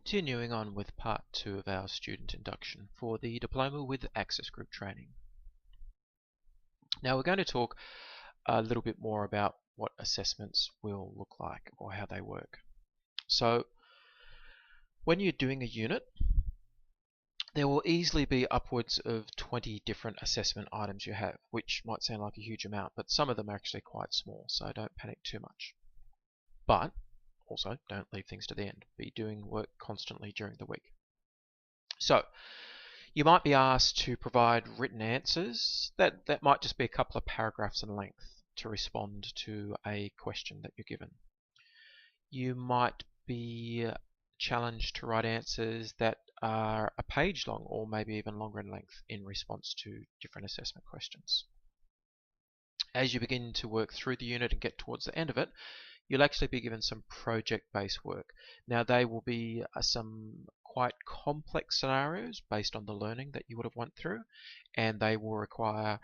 Continuing on with part 2 of our student induction for the Diploma with Access Group training. Now we're going to talk a little bit more about what assessments will look like or how they work. So when you're doing a unit, there will easily be upwards of 20 different assessment items you have, which might sound like a huge amount, but some of them are actually quite small, so don't panic too much. But also, don't leave things to the end. Be doing work constantly during the week. So, you might be asked to provide written answers. That might just be a couple of paragraphs in length to respond to a question that you're given. You might be challenged to write answers that are a page long or maybe even longer in length in response to different assessment questions. As you begin to work through the unit and get towards the end of it, you'll actually be given some project-based work. Now they will be some quite complex scenarios based on the learning that you would have went through, and they will require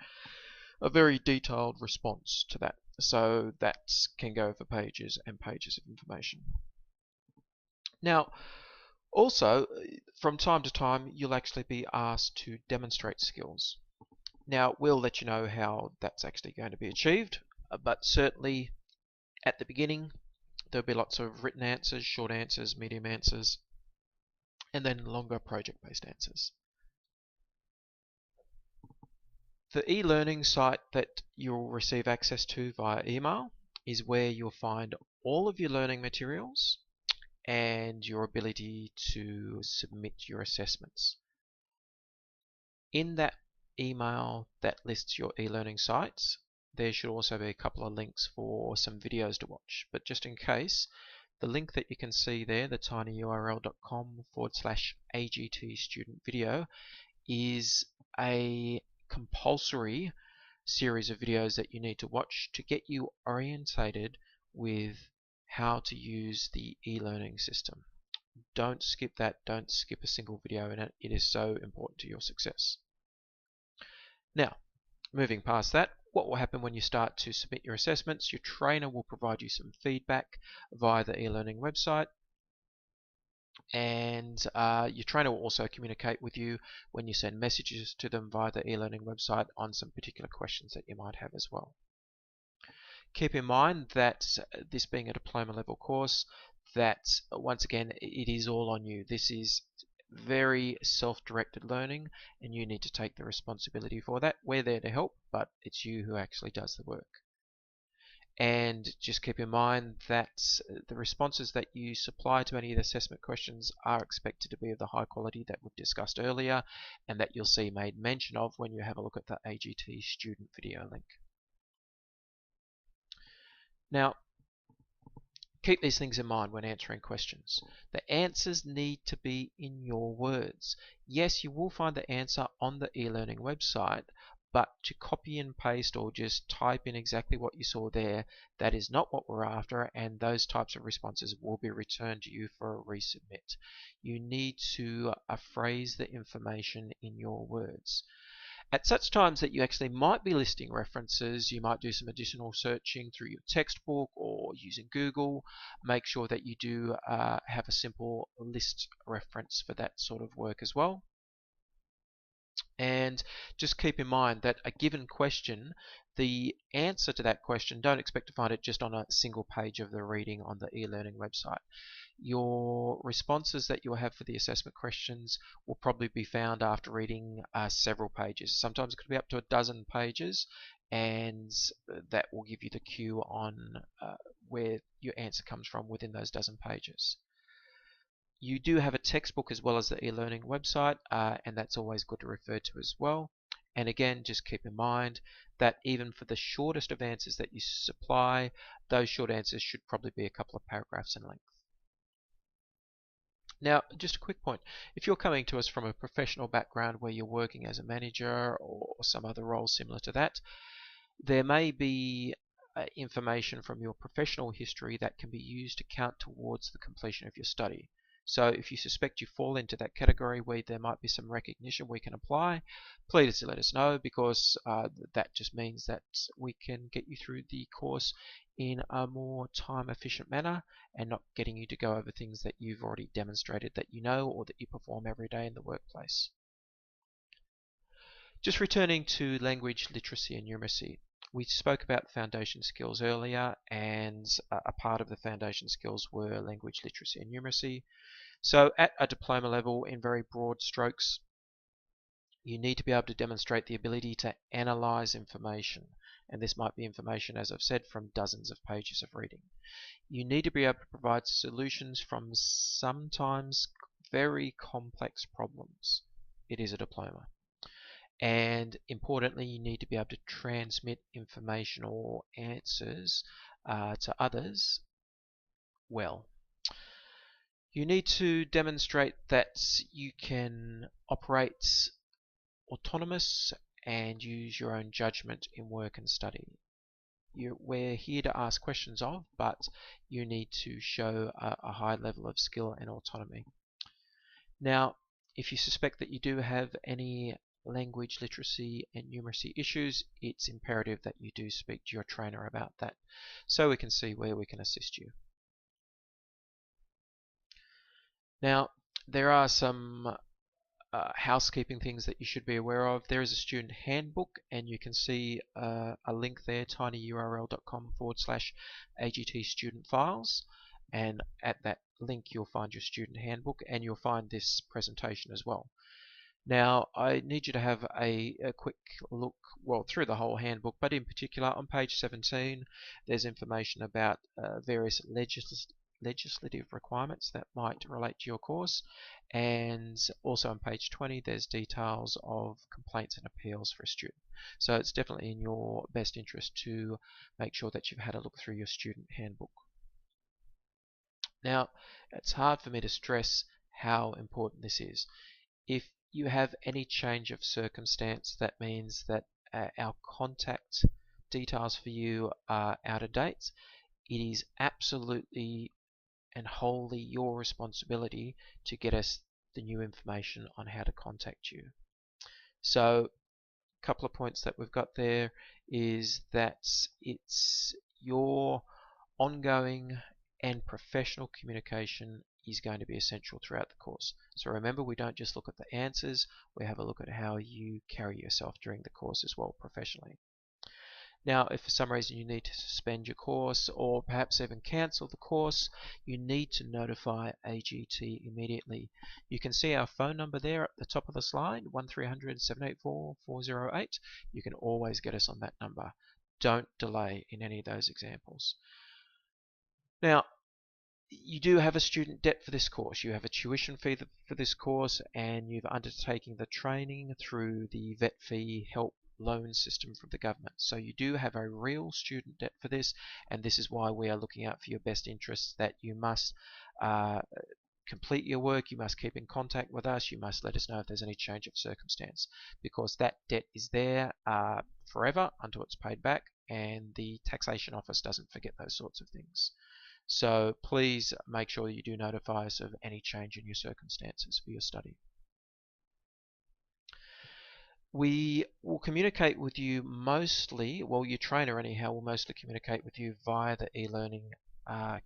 a very detailed response to that. So that can go for pages and pages of information. Now also, from time to time, you'll actually be asked to demonstrate skills. Now we'll let you know how that's actually going to be achieved, but certainly at the beginning, there'll be lots of written answers, short answers, medium answers, and then longer project-based answers. The e-learning site that you'll receive access to via email is where you'll find all of your learning materials and your ability to submit your assessments. In that email that lists your e-learning sites, there should also be a couple of links for some videos to watch, but just in case, the link that you can see there, the tinyurl.com/AGT student video, is a compulsory series of videos that you need to watch to get you orientated with how to use the e-learning system. Don't skip that, don't skip a single video in it. It is so important to your success. Now, moving past that, what will happen when you start to submit your assessments? Your trainer will provide you some feedback via the e-learning website, and your trainer will also communicate with you when you send messages to them via the e-learning website on some particular questions that you might have as well. Keep in mind that this being a diploma level course, that once again it is all on you. This is very self-directed learning, and you need to take the responsibility for that. We're there to help, but it's you who actually does the work. And just keep in mind that the responses that you supply to any of the assessment questions are expected to be of the high quality that we've discussed earlier, and that you'll see made mention of when you have a look at the AGT student video link. Now, keep these things in mind when answering questions. The answers need to be in your words. Yes, you will find the answer on the e-learning website, but to copy and paste or just type in exactly what you saw there, that is not what we're after, and those types of responses will be returned to you for a resubmit. You need to phrase the information in your words. At such times that you actually might be listing references, you might do some additional searching through your textbook or using Google. Make sure that you do have a simple list reference for that sort of work as well. And just keep in mind that a given question, the answer to that question, don't expect to find it just on a single page of the reading on the e-learning website. Your responses that you'll have for the assessment questions will probably be found after reading several pages. Sometimes it could be up to a dozen pages, and that will give you the cue on where your answer comes from within those dozen pages. You do have a textbook as well as the e-learning website, and that's always good to refer to as well. And again, just keep in mind that even for the shortest of answers that you supply, those short answers should probably be a couple of paragraphs in length. Now, just a quick point. If you're coming to us from a professional background where you're working as a manager or some other role similar to that, there may be information from your professional history that can be used to count towards the completion of your study. So if you suspect you fall into that category where there might be some recognition we can apply, please let us know, because that just means that we can get you through the course in a more time efficient manner and not getting you to go over things that you've already demonstrated that you know or that you perform every day in the workplace. Just returning to language literacy and numeracy. We spoke about foundation skills earlier, and a part of the foundation skills were language literacy and numeracy. So at a diploma level, in very broad strokes, you need to be able to demonstrate the ability to analyze information. And this might be information, as I've said, from dozens of pages of reading. You need to be able to provide solutions from sometimes very complex problems. It is a diploma. And importantly, you need to be able to transmit information or answers to others well. You need to demonstrate that you can operate autonomous and use your own judgment in work and study. We're here to ask questions of, but you need to show a high level of skill and autonomy. Now, if you suspect that you do have any language literacy and numeracy issues, it's imperative that you do speak to your trainer about that so we can see where we can assist you. Now, there are some housekeeping things that you should be aware of. There is a student handbook, and you can see a link there, tinyurl.com/AGT student files, and at that link you'll find your student handbook, and you'll find this presentation as well. Now, I need you to have a quick look, well, through the whole handbook, but in particular on page 17 there's information about various legislative requirements that might relate to your course, and also on page 20 there's details of complaints and appeals for a student. So it's definitely in your best interest to make sure that you've had a look through your student handbook. Now, it's hard for me to stress how important this is. If you have any change of circumstance, that means that our contact details for you are out of date, it is absolutely and wholly your responsibility to get us the new information on how to contact you. So a couple of points that we've got there is that it's your ongoing and professional communication is going to be essential throughout the course. So remember, we don't just look at the answers, we have a look at how you carry yourself during the course as well professionally. Now, if for some reason you need to suspend your course or perhaps even cancel the course, you need to notify AGT immediately. You can see our phone number there at the top of the slide, 1300 784 408. You can always get us on that number. Don't delay in any of those examples. Now, you do have a student debt for this course. You have a tuition fee for this course, and you've undertaken the training through the vet fee help loan system from the government. So you do have a real student debt for this, and this is why we are looking out for your best interests, that you must complete your work, you must keep in contact with us, you must let us know if there's any change of circumstance, because that debt is there forever until it's paid back, and the taxation office doesn't forget those sorts of things. So please make sure you do notify us of any change in your circumstances for your study. We will communicate with you mostly, well, your trainer anyhow will mostly communicate with you via the e-learning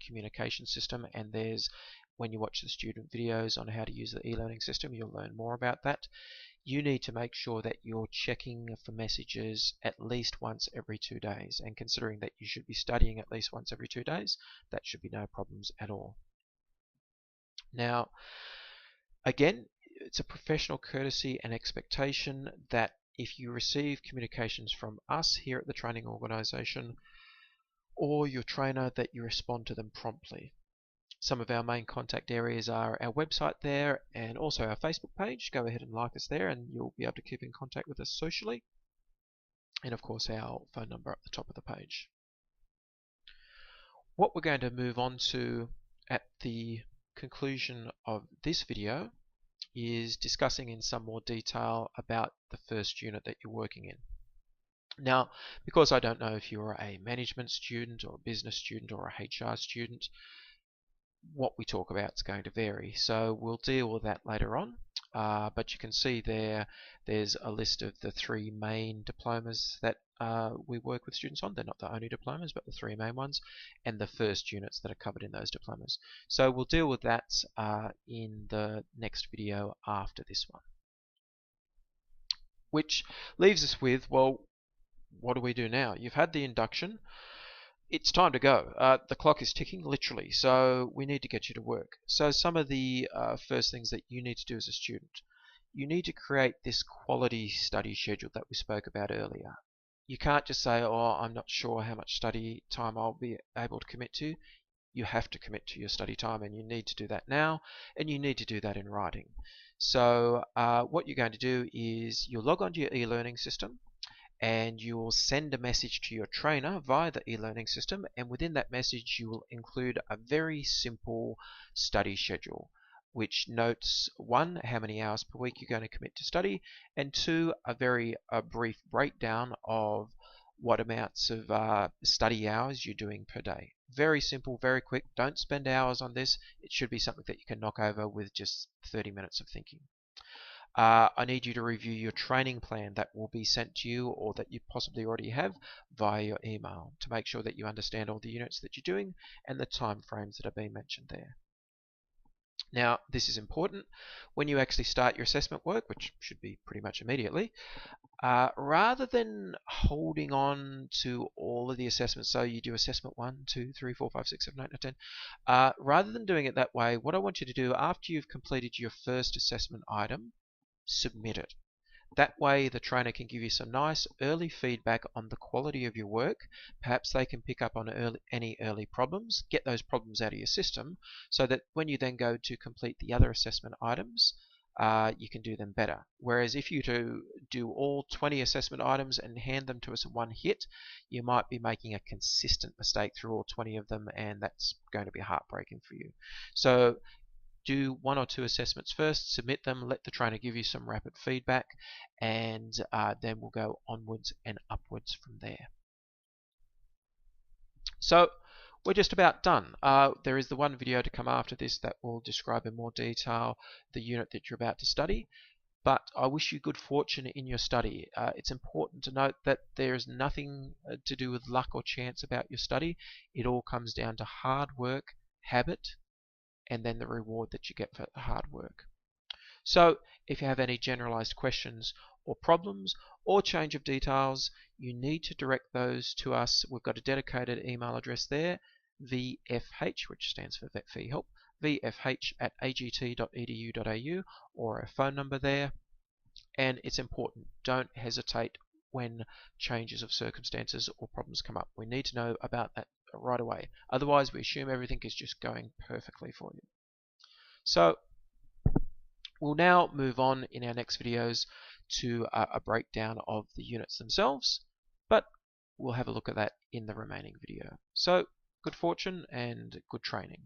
communication system, and there's, when you watch the student videos on how to use the e-learning system, you'll learn more about that. You need to make sure that you're checking for messages at least once every 2 days, and considering that you should be studying at least once every 2 days, that should be no problems at all. Now, again, it's a professional courtesy and expectation that if you receive communications from us here at the training organisation or your trainer, that you respond to them promptly. Some of our main contact areas are our website there, and also our Facebook page. Go ahead and like us there and you'll be able to keep in contact with us socially. And of course our phone number at the top of the page. What we're going to move on to at the conclusion of this video is discussing in some more detail about the first unit that you're working in. Now, because I don't know if you're a management student or a business student or a HR student, what we talk about is going to vary. So we'll deal with that later on. But you can see there's a list of the 3 main diplomas that we work with students on. They're not the only diplomas, but the 3 main ones, and the first units that are covered in those diplomas. So we'll deal with that in the next video after this one. Which leaves us with, well, what do we do now? You've had the induction. It's time to go. The clock is ticking, literally, so we need to get you to work. So some of the first things that you need to do as a student, you need to create this quality study schedule that we spoke about earlier. You can't just say, oh, I'm not sure how much study time I'll be able to commit to. You have to commit to your study time, and you need to do that now, and you need to do that in writing. So what you're going to do is you'll log onto your e-learning system, and you will send a message to your trainer via the e-learning system, and within that message you will include a very simple study schedule which notes 1, how many hours per week you're going to commit to study, and 2, a brief breakdown of what amounts of study hours you're doing per day. Very simple, very quick. Don't spend hours on this. It should be something that you can knock over with just 30 minutes of thinking. I need you to review your training plan that will be sent to you, or that you possibly already have, via your email, to make sure that you understand all the units that you're doing and the time frames that are being mentioned there. Now, this is important. When you actually start your assessment work, which should be pretty much immediately, rather than holding on to all of the assessments, so you do assessment 1, 2, 3, 4, 5, 6, 7, 8, 9, 10, rather than doing it that way, what I want you to do after you've completed your first assessment item, submit it. That way the trainer can give you some nice early feedback on the quality of your work. Perhaps they can pick up on any early problems, get those problems out of your system, so that when you then go to complete the other assessment items, you can do them better. Whereas if you do all 20 assessment items and hand them to us in one hit, you might be making a consistent mistake through all 20 of them, and that's going to be heartbreaking for you. So do 1 or 2 assessments first, submit them, let the trainer give you some rapid feedback, and then we'll go onwards and upwards from there. So we're just about done. There is the one video to come after this that will describe in more detail the unit that you're about to study, but I wish you good fortune in your study. It's important to note that there is nothing to do with luck or chance about your study. It all comes down to hard work, habit, and then the reward that you get for the hard work. So if you have any generalized questions or problems or change of details, you need to direct those to us. We've got a dedicated email address there, VFH, which stands for Vet Fee Help, vfh@agt.edu.au, or a phone number there. And it's important, don't hesitate when changes of circumstances or problems come up. We need to know about that right away. Otherwise, we assume everything is just going perfectly for you. So we'll now move on in our next videos to a breakdown of the units themselves, but we'll have a look at that in the remaining video. So good fortune and good training.